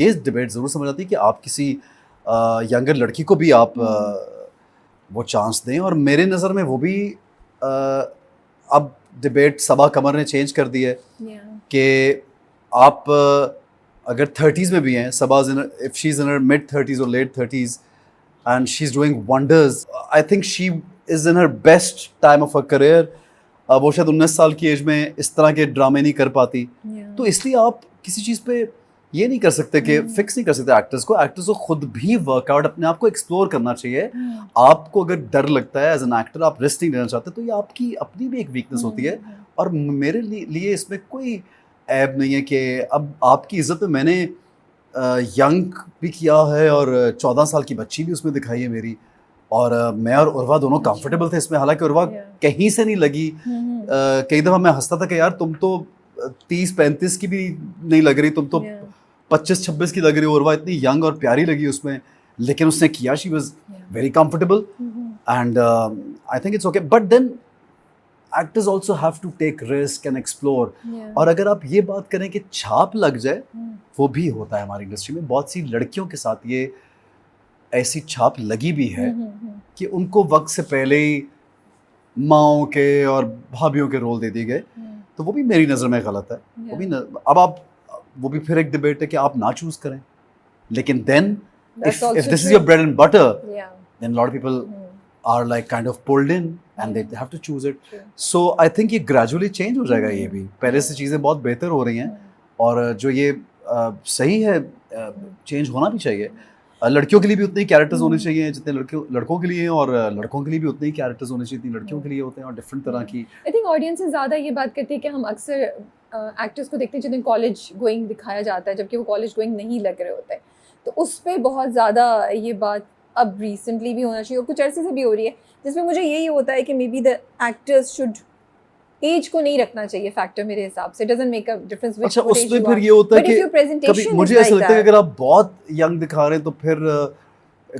ये डिबेट ज़रूर समझ आती है कि आप किसी यंगर लड़की को भी आप वो चांस दें, और मेरे नज़र में वो भी अब डिबेट सबा कमर ने चेंज कर दी है कि आप अगर 30s में भी हैं, Saba if she is in her mid 30s और late 30s and she's doing wonders. I think she is in her best time of her career. वो शायद 19 साल की एज में इस तरह के ड्रामे नहीं कर पाती, तो इसलिए आप किसी चीज़ पे ये नहीं कर सकते कि फिक्स नहीं कर सकते एक्टर्स को खुद भी वर्कआउट अपने आप को एक्सप्लोर करना चाहिए। आपको अगर डर लगता है एज एन एक्टर, आप रिस्क नहीं लेना चाहते, तो ये आपकी अपनी भी एक वीकनेस होती है, और मेरे लिए इसमें कोई ऐब नहीं है कि अब आपकी इज्जत में मैंने यंग भी किया है और 14 साल की बच्ची भी उसमें दिखाई है मेरी, और मैं और उर्वा दोनों कंफर्टेबल थे इसमें, हालांकि उर्वा कहीं से नहीं लगी। कई दफ़ा मैं हंसता था कि यार तुम तो 30-35 की भी नहीं लग रही, तुम तो 25-26 की लग रही हो, उर्वा इतनी यंग और प्यारी लगी उसमें, लेकिन उसने किया, she was very comfortable and I think it's okay. But then actors also have to take risk and explore, और अगर आप ये बात करें कि छाप लग जाए, वो भी होता है हमारी इंडस्ट्री में। बहुत सी लड़कियों के साथ ये ऐसी छाप लगी भी है कि उनको वक्त से पहले ही माओं के और भाभीयों के रोल दे दिए गए, तो वो भी मेरी नज़र में गलत है। वो भी अब आप, वो भी फिर एक डिबेट है कि आप ना चूज करें, लेकिन then if this is your bread and butter, then a lot of people are like kind of pulled in and they have to choose it. So I think ये gradually change हो जाएगा। ये भी पहले से चीज़ें बहुत बेहतर हो रही हैं, और जो ये सही है, चेंज होना भी चाहिए। लड़कियों के लिए भी उतने ही कैरेक्टर्स होने चाहिए जितने लड़कों के लिए हैं, और लड़कों के लिए भी उतने ही कैरेक्टर्स होने चाहिए जितनी लड़कियों के लिए होते हैं, और डिफरेंट तरह की। आई थिंक ऑडियंस ज़्यादा ये बात करती है कि हम अक्सर एक्टर्स को देखते हैं जिन्हें कॉलेज गोइंग दिखाया जाता है, जबकि वो कॉलेज गोइंग नहीं लग रहे होते हैं, तो उस पर बहुत ज़्यादा ये बात अब रिसेंटली भी होना चाहिए, और कुछ अरसे से भी हो रही है, जिसमें मुझे यही होता है कि maybe the actors should age को नहीं रखना चाहिए फैक्टर मेरे हिसाब से। Doesn't make a difference which अच्छा, उसमें फिर ये होता है कि कभी मुझे ऐसा लगता है कि अगर आप बहुत यंग दिखा रहे हैं तो फिर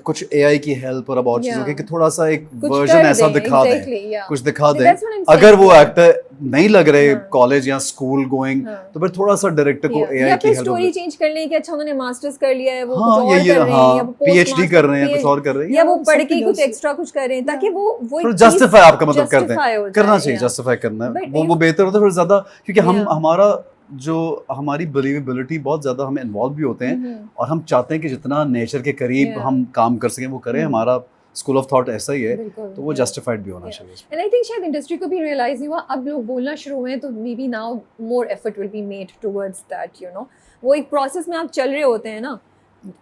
कुछ एआई की हेल्प और अब और चीजों की कि थोड़ा सा एक वर्जन ऐसा दिखा दें, कुछ दिखा दें। अगर वो एक्टर नहीं लग रहे कॉलेज या स्कूल गोइंग, तो फिर थोड़ा सा डायरेक्टर को एआई की हेल्प, स्टोरी चेंज कर लें कि अच्छा उन्होंने मास्टर्स कर लिया है, वो कुछ और कर रहे हैं, या पीएचडी कर रहे हैं, कुछ और कर रहे हैं, या वो पढ़ के कुछ एक्स्ट्रा कुछ कर रहे हैं, ताकि वो जस्टिफाई, आपका मतलब करते हैं, करना चाहिए, जस्टिफाई करना है, वो बेहतर होता है फिर ज्यादा, क्योंकि हम हमारा जो हमारी बिलीवेबिलिटी बहुत ज़्यादा हम इन्वॉल्व भी होते हैं, और हम चाहते हैं कि जितना नेचर के करीब हम काम कर सकें वो करें। हमारा स्कूल ऑफ थॉट ऐसा ही है, तो वो जस्टिफाइड भी होना चाहिए। एंड आई थिंक शायद इंडस्ट्री को भी रियलाइज हुआ, अब लोग बोलना शुरू हुए हैं, तो may be now more effort will be made towards that, you know. वो एक प्रोसेस में आप चल रहे होते हैं ना।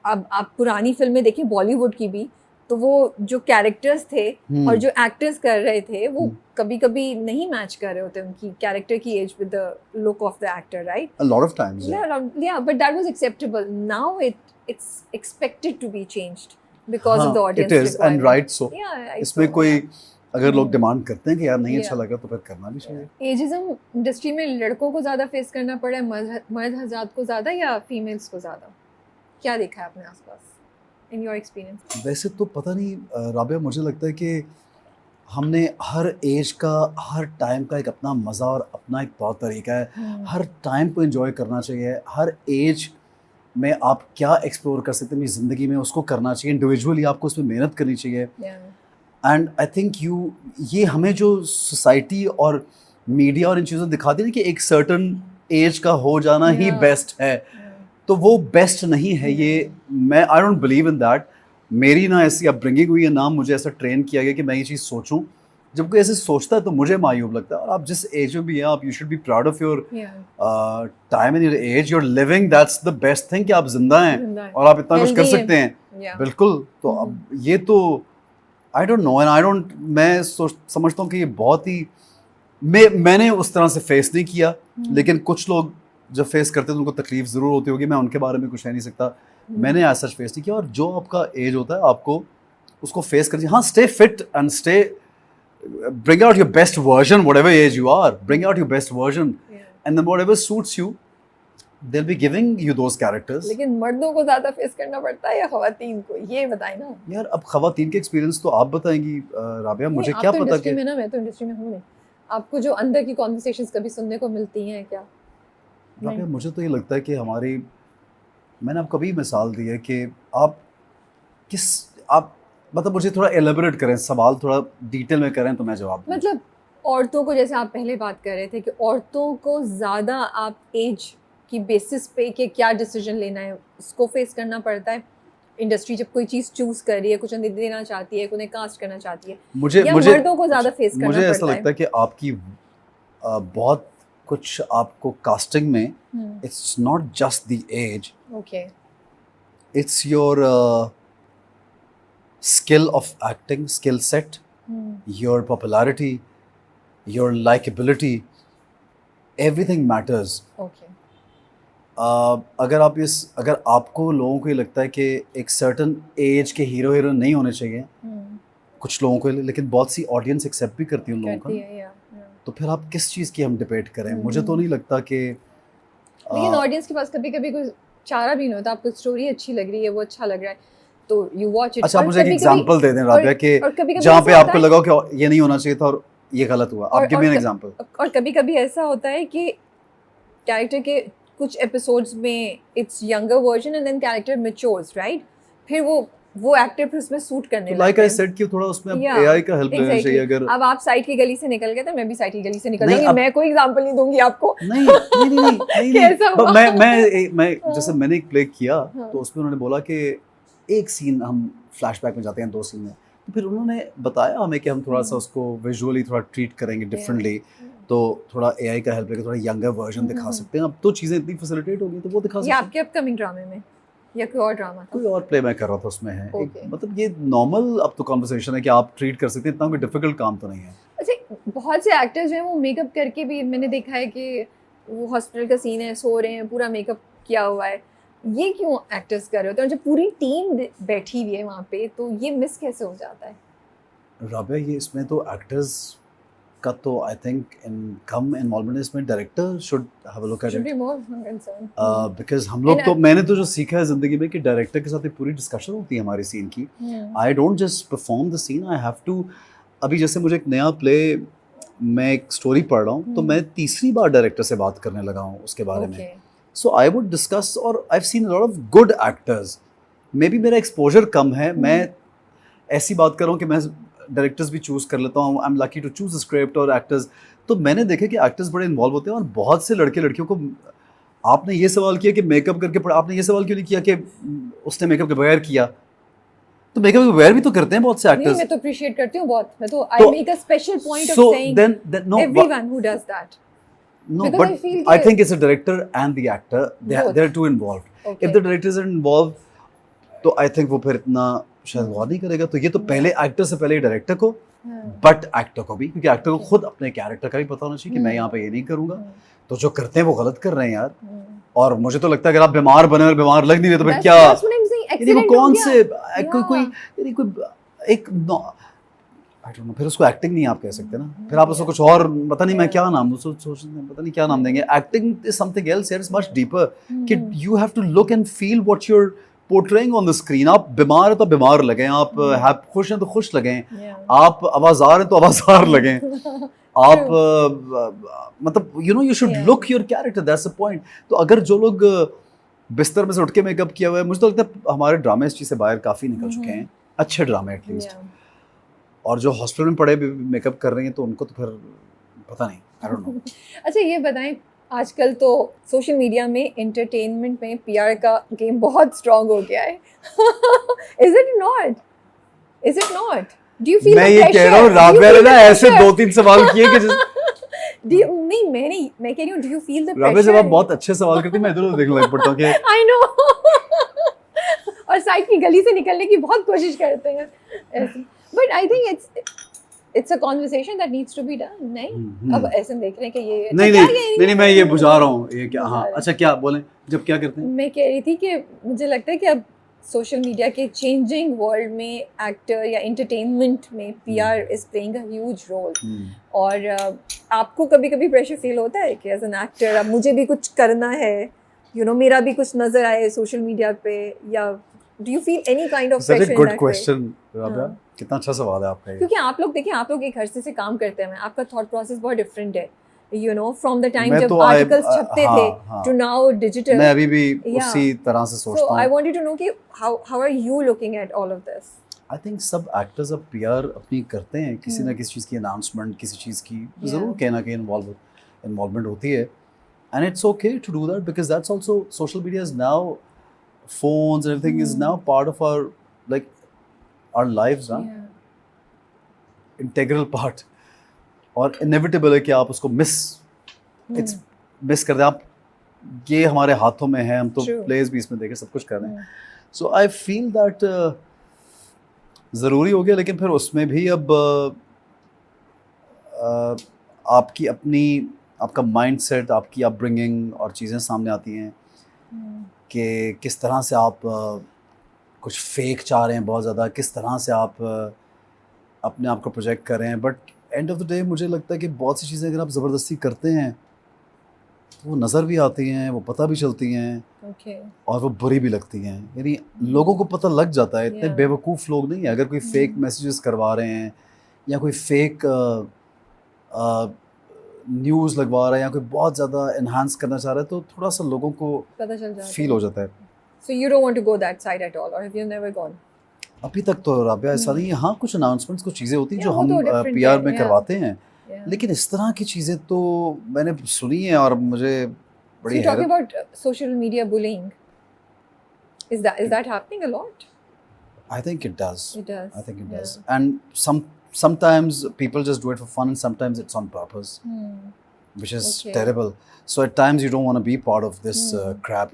अब आप पुरानी फिल्में देखें, बॉलीवुड की भी, तो वो जो कैरेक्टर्स थे और जो एक्टर्स कर रहे थे, वो कभी कभी नहीं मैच कर रहे होते उनकी कैरेक्टर की age with the look of the actor, right? A lot of times. Yeah, but that was acceptable. Now it's expected to be changed because of the audience. It is, and right so. Yeah, इसमें कोई अगर लोग demand करते हैं कि यार नहीं अच्छा लगा, तो फिर करना भी चाहिए। एजिज्म इंडस्ट्री में लड़कों को ज़्यादा फेस करना पड़ा है, मर्द हज़रात को ज़्यादा या फीमेल्स को ज़्यादा? क्या देखा है आपने आसपास इन योर एक्सपीरियंस? वैसे तो पता नहीं राबिया, मुझे लगता है कि हमने हर एज का, हर टाइम का एक अपना मज़ा और अपना एक तौर तरीका है। हर टाइम को एंजॉय करना चाहिए, हर एज में आप क्या एक्सप्लोर कर सकते हैं अपनी ज़िंदगी में, उसको करना चाहिए। इंडिविजुअली आपको उसमें मेहनत करनी चाहिए। एंड आई थिंक ये हमें जो सोसाइटी और मीडिया और इन चीज़ों दिखाती है कि एक सर्टन एज का हो जाना ही बेस्ट है, तो वो बेस्ट नहीं है। ये मैं I don't believe in that. मेरी ना ऐसी अपब्रिंगिंग हुई है, ना मुझे ऐसा ट्रेन किया गया कि मैं ये चीज़ सोचूं। जब कोई ऐसे सोचता है तो मुझे मायूब लगता है। और आप जिस एज में भी हैं, आप you should be proud of your time and your age, your living, that's the best thing कि आप जिंदा हैं और आप इतना कुछ कर सकते हैं। बिल्कुल। तो अब ये तो आई डोंट नो, एंड मैं समझता हूँ कि ये बहुत ही मैंने उस तरह से फेस नहीं किया, लेकिन कुछ लोग जब फेस करते हैं तो उनको तकलीफ ज़रूर होती होगी। मैं उनके बारे में कुछ कह नहीं सकता, मैंने ऐसा फेस नहीं किया। और जो आपका एज होता है आपको उसको फेस कर, हाँ, stay fit and stay bring out your best version, whatever age you are, bring out your best version, and then whatever suits you, they'll be giving you those characters. लेकिन मर्दों को ज़्यादा फेस करना पड़ता है या ख़वातीन को, ये बताएं ना यार। अब ख़वातीन के एक्सपीरियंस तो आप बताएंगी राबिया, मुझे क्या पता कि मैं तो इंडस्ट्री में हूँ नहीं। आपको जो अंदर की कॉन्वर्सेशंस कभी सुनने को मिलती हैं क्या? राबिया, मुझे तो ये लगता है कि हमारी मैंने आपको अभी मिसाल दी है कि आप मतलब मुझे थोड़ा एलेबोरेट करें, सवाल थोड़ा डिटेल में करें तो मैं जवाब दूं। मतलब औरतों को, जैसे आप पहले बात कर रहे थे कि औरतों को ज़्यादा आप एज की बेसिस पे कि क्या डिसीजन लेना है उसको फेस करना पड़ता है। इंडस्ट्री जब कोई चीज़ चूज़ कर रही है, कुछ देना चाहती है, उन्हें कास्ट करना चाहती है, मुझे या मुझे मर्दों को ज़्यादा फेस करना मुझे ऐसा पड़ता लगता है कि आपकी बहुत कुछ आपको कास्टिंग में है? It's not just the age, okay. It's your skill of acting, skill set, your popularity, your likability, everything matters. Okay. अगर आपको लोगों को ये लगता है कि एक सर्टन एज के हीरो हीरोइन नहीं होने चाहिए कुछ लोगों को, लेकिन बहुत सी ऑडियंस एक्सेप्ट भी करती है उन लोगों करती का, है, या तो फिर आप किस चीज़ की हम डिबेट करें? मुझे तो नहीं लगता कि लेकिन ऑडियंस के पास कभी कभी कोई चारा भी नहीं होता। आपको स्टोरी अच्छी लग रही है, वो अच्छा लग रहा है तो यू वॉच इट। अच्छा, आप मुझे एक एग्जांपल दे दें राबिया कि कभी जहाँ पे आपको लगा कि ये नहीं होना चाहिए था और ये गलत हुआ, आप गिव मी एन एग्जांपल। और कभी कभी ऐसा होता है कि कैरेक्टर के कुछ एपिसोड्स में it's younger version and then character matures, right? फिर वो एक्टर फिर उसमें सूट करने लगता है। लाइक आई सेड कि थोड़ा उसमें एआई का हेल्प लेना चाहिए। अगर अब आप साइड की गली से निकल गए तो मैं भी साइड की गली से निकल जाऊंगी। मैं कोई एग्जांपल नहीं दूंगी आपको। नहीं नहीं नहीं नहीं कैसा हुआ? मैं जैसे मैंने एक प्ले किया तो उसमें उन्होंने बोला कि एक सीन हम फ्लैशबैक में जाते हैं, 2 सीन में, तो फिर उन्होंने बताया हमें कि हम थोड़ा सा उसको विजुअली थोड़ा ट्रीट करेंगे डिफरेंटली, तो थोड़ा एआई का हेल्प लेकर थोड़ा यंगर वर्जन दिखा सकते हैं। अब तो चीज़ें इतनी फैसिलिटेट हो गई तो वो दिखा सकते हैं। ये आपके अपकमिंग ड्रामे में या कोई और ड्रामा था? कोई और प्ले मैं कर रहा था उसमें है। Okay. मतलब ये नॉर्मल अब तो कॉन्वर्सेशन है कि आप ट्रीट कर सकते हैं, इतना कोई डिफिकल्ट काम तो नहीं है। अच्छा, बहुत से एक्टर्स जो हैं वो मेकअप करके भी, मैंने देखा है कि वो हॉस्पिटल का सीन है, सो रहे हैं, पूरा मेकअप किया हुआ है। ये क्यों एक्टर्स कर रहे होते हैं? और जब पूरी टीम बैठी हुई है वहाँ पे तो ये मिस कैसे हो जाता है? राबिया, ये इसमें तो एक्टर्स का तो आई थिंक कम इन्वॉल्वमेंट इसमें, director should have a look at it, because हम लोग तो, मैंने तो जो सीखा है ज़िंदगी में कि डायरेक्टर के साथ एक पूरी डिस्कशन होती है हमारी सीन की। I don't just perform the scene, I have to. अभी जैसे मुझे एक नया प्ले, मैं एक स्टोरी पढ़ रहा हूँ तो मैं तीसरी बार डायरेक्टर से बात करने लगा हूँ उसके बारे में। सो आई वुड डिस्कस, और I have seen a lot of good actors. May be मेरा एक्सपोजर कम है, मैं ऐसी बात कर रहा हूँ कि मैं डायरेक्टर्स भी चूज़ कर लेता हूँ, I am lucky to choose script और एक्टर्स। तो मैंने देखा कि एक्टर्स बड़े इन्वॉल्व होते हैं, और बहुत से लड़के लड़कियों को, आपने ये सवाल किया कि मेकअप करके पढ़ा, आपने ये सवाल क्यों नहीं किया कि उसने मेकअप के बगैर किया? तो मेकअप के बगैर भी तो करते हैं बहुत से एक्टर्स। मैं तो अप्रिशिएट करती हूँ बहुत। मैं तो I make a special point of saying everyone who does that. No, but I think it's a director and the actor. They're too involved. Okay. If the director isn't involved, तो I think वो फिर इतना शायद गौर नहीं करेगा। तो ये तो पहले एक्टर से पहले डायरेक्टर को, बट एक्टर को भी, क्योंकि एक्टर को खुद अपने कैरेक्टर का भी पता होना चाहिए कि मैं यहाँ पे ये नहीं करूँगा। तो जो करते हैं वो गलत कर रहे हैं यार। और मुझे तो लगता है अगर आप बीमार बने और बीमार लग नहीं रहे तो फिर क्या, यानी वो कौन से कोई एक I don't know, फिर उसको एक्टिंग नहीं आप कह सकते ना, फिर आप उसको कुछ और, पता नहीं मैं क्या नाम पता नहीं क्या नाम देंगे। Acting is something else, it's much deeper, कि you have to look and feel what you are portraying on the screen. आप बीमार हैं तो बीमार लगें, आप खुश हैं तो खुश लगें, आप आवाज़ार हैं तो आवाज़ार लगें, आप मतलब you know you should look your character, that's the point. तो अगर जो लोग बिस्तर में से उठ के मेकअप किया हुआ है, मुझे तो लगता है हमारे ड्रामे इस चीज़ से बाहर काफ़ी निकल चुके हैं, अच्छे ड्रामे एटलीस्ट। और जो हॉस्पिटल में पड़े मेकअप कर रही हैं तो उनको तो फिर पता नहीं, आई डोंट नो। अच्छा, ये बताएं, आजकल तो सोशल मीडिया में एंटरटेनमेंट में पीआर का गेम बहुत स्ट्रांग हो गया है। Is it not? Do you feel मैं ये कह रहा हूँ, राबिया ने ना ऐसे 2-3 सवाल किए कि मैं कह रही हूँ, do you feel the pressure? Rabia, जब आप बहुत अच्छे सवाल करती हैं मैं इधर-उधर देखने लग पड़ता हूँ कि आई नो। और साइड की गली से निकलने की बहुत कोशिश करते हैं ऐसे। But I think it's a conversation that needs to be done, नहीं? अब ऐसे देख रहे हैं कि ये नहीं मैं ये बुझा रहा हूँ, ये क्या, हाँ अच्छा क्या बोलें, जब क्या करते हैं? मैं कह रही थी कि मुझे लगता है कि अब सोशल मीडिया के चेंजिंग वर्ल्ड में एक्टर या एंटरटेनमेंट में PR is playing a huge role. और आपको कभी कभी प्रेशर फील होता है कि एज एन एक्टर अब मुझे भी कुछ करना है, यू नो, मेरा भी कुछ नजर आए सोशल मीडिया पे, या do you feel any kind of pressure in that way? Such a good question, Rabia, कितना अच्छा सवाल है आपका ये। क्योंकि आप लोग देखिए, आप लोग एक हर्षे से काम करते हैं, आपका थॉट प्रोसेस बहुत डिफरेंट है। you know, from the time मैं जब तो articles छपते थे हाँ, to now digital. मैं अभी भी Yeah. उसी तरह से So सोचता I हूँ. wanted to know कि how are you looking at all of this? I think सब एक्टर्स अब पीआर अपनी करते हैं, किसी ना किसी चीज़ की अनाउंसमेंट, किसी चीज़ की ज़रूर कहीं ना कहीं इन्वॉल्वमेंट होती है. And it's okay to do that because that's also social media is now, phones and everything is now part of our, like, our lives, huh? Yeah. Integral part. और इनएविटेबल है कि आप उसको मिस कर दें. आप, ये हमारे हाथों में है, हम तो True. प्लेस भी इसमें देखे, सब कुछ कर रहे हैं. सो आई फील दैट ज़रूरी हो गया, लेकिन फिर उसमें भी अब आपकी अपनी, आपका माइंडसेट, आपकी अपब्रिंगिंग और चीज़ें सामने आती हैं कि किस तरह से आप कुछ फेक चाह रहे हैं बहुत ज़्यादा, किस तरह से आप अपने आप को प्रोजेक्ट कर रहे हैं. But end of the day मुझे लगता है कि बहुत सी चीज़ें अगर आप ज़बरदस्ती करते हैं तो वो नज़र भी आती हैं, वो पता भी चलती हैं, Okay. और वो बुरी भी लगती हैं. यानी लोगों को पता लग जाता है. इतने Yeah. बेवकूफ़ लोग नहीं हैं. अगर कोई फेक मैसेजेस करवा रहे हैं या कोई फेक न्यूज़ लगवा रहा है या कोई बहुत ज़्यादा एनहांस करना चाह रहा है, तो थोड़ा सा लोगों को पता चल जाता फील है. हो जाता है. So you don't want to go that side at all, or have you never gone? अभी तक तो राबिया ऐसा नहीं है. हाँ, कुछ अनाउंसमेंट्स, कुछ चीज़ें होती हैं जो Yeah, वो हम तो different पीआर है, में yeah. करवाते हैं, Yeah. लेकिन इस तरह की चीज़ें तो मैंने सुनी हैं और मुझे So बड़ी you're talking हैरत. about social media bullying. Is that happening a lot? I think it does. It does. I think it Yeah. does. And sometimes people just do it for fun and sometimes it's on purpose, which is Okay. terrible. So at times you don't want to be part of this crap.